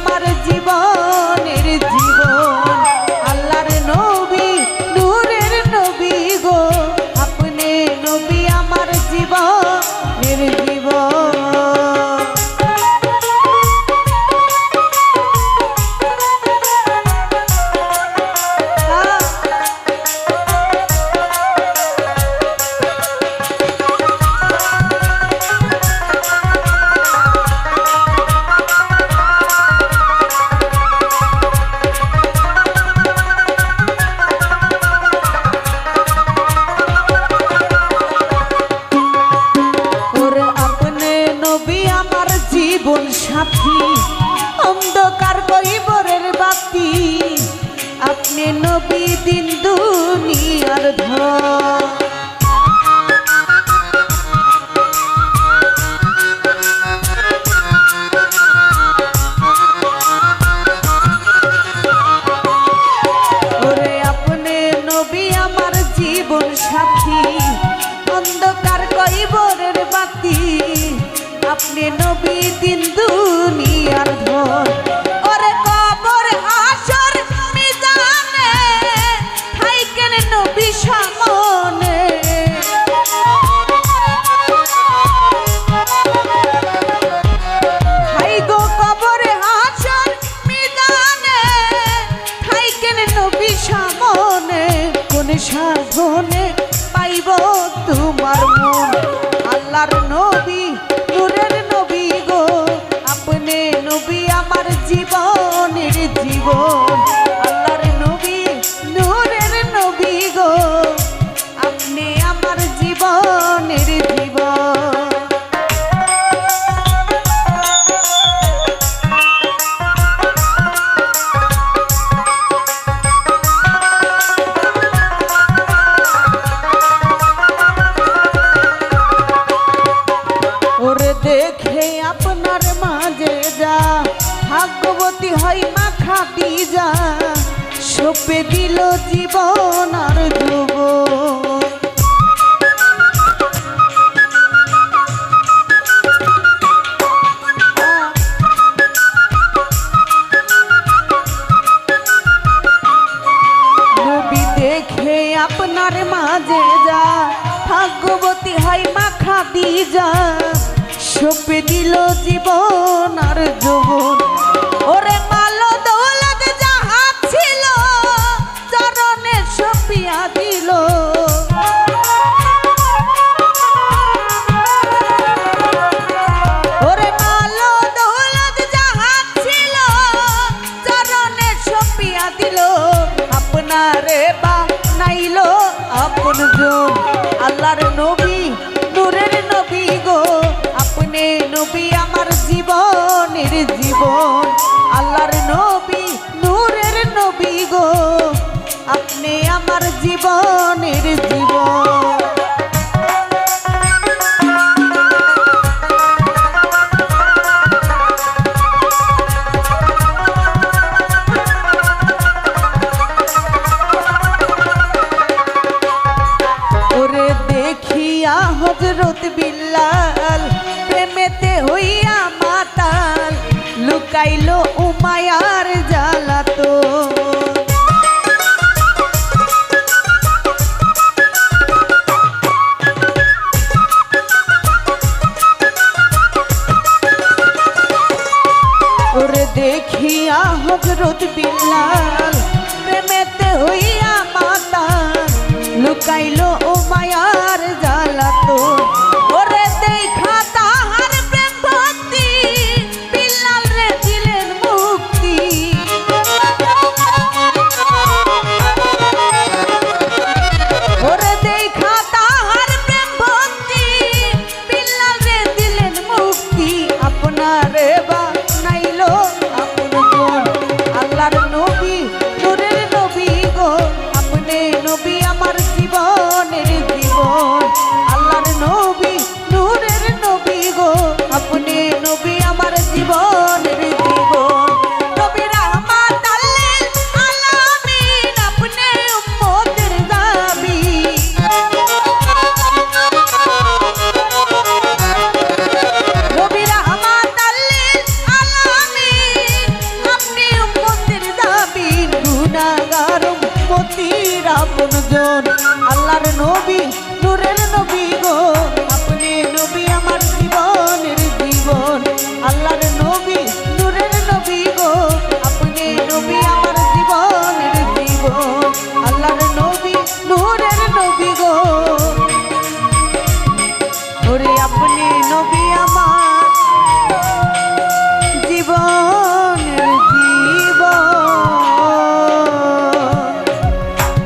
আমার জীবনের জীবন। আল্লাহর নবী নূরের নবী গো, আপনি নবী আমার জীবনের জীবন। জীবন সাথী অন্ধকার কইবরের বাতি, আপনি নবী দিন দুনিয়ার ধন। ওরে আপনি নবী আমার জীবন সাথী অন্ধকার কইবরের বাতি, আপনি নবী দিন দুনিয়ার ধন। ওরে কবর হাসর মিজানে থাইকেন নবী সামনে, হাই গো কবর হাসর মিজানে থাইকেন নবী সামনে, কোন সাধনে পাইব তোমার মন। আল্লাহর নবী নূরের নবী গো, আপনি নবী আমার জীবনের জীবন। আল্লাহর নবী নূরের নবী গো, আপনি আমার জীবনের জীবন। দেখে আপনার মাঝে যা ভাগ্যবতী হয় মা খাদিজা, সপে দিল জীবন আর যৌবন। নবী দেখে আপনার মাঝে যা ভাগ্যবতী হয় মা খাদিজা, সপে দিল জীবন আর যৌবন। ওরে মালো দৌলত যাহা ছিল চরণে সপিয়া দিল, ওরে মালো দৌলত যাহা ছিল চরণে সপিয়া দিল, আপনারে বানাইল আপন জন। আল্লাহর নবী নূরের নবী গো, আপনি নবী আমার জীবনের জীবন। আল্লাহর নবী নূরের নবী গো, আপনি আমার জীবনের জীবন। ওরে দেখিয়া হযরত বিল্লাল প্রেমেতে হইয়া মাতাল, লুকাইলো উমায়ার জ্বালাতন। ওরে দেখিয়া হযরত বিল্লাল প্রেমেতে হইয়া মাতাল, লুকাইলো উমায়ার জ্বালাতন। ওরে দেখা তাহার প্রেম ভক্তি, বিল্লাল রে দিলেন মুক্তি। ওরে দেখা তাহার প্রেম ভক্তি, বিল্লাল রে দিলেন মুক্তি। আপনারে বানাইলো আপন জন। আল্লাহর নবী নূরের নবী গো, আপনি নবী আমার জীবনের জীবন। আল্লাহর নবী একজন আল্লাহর নবী নূরের নবী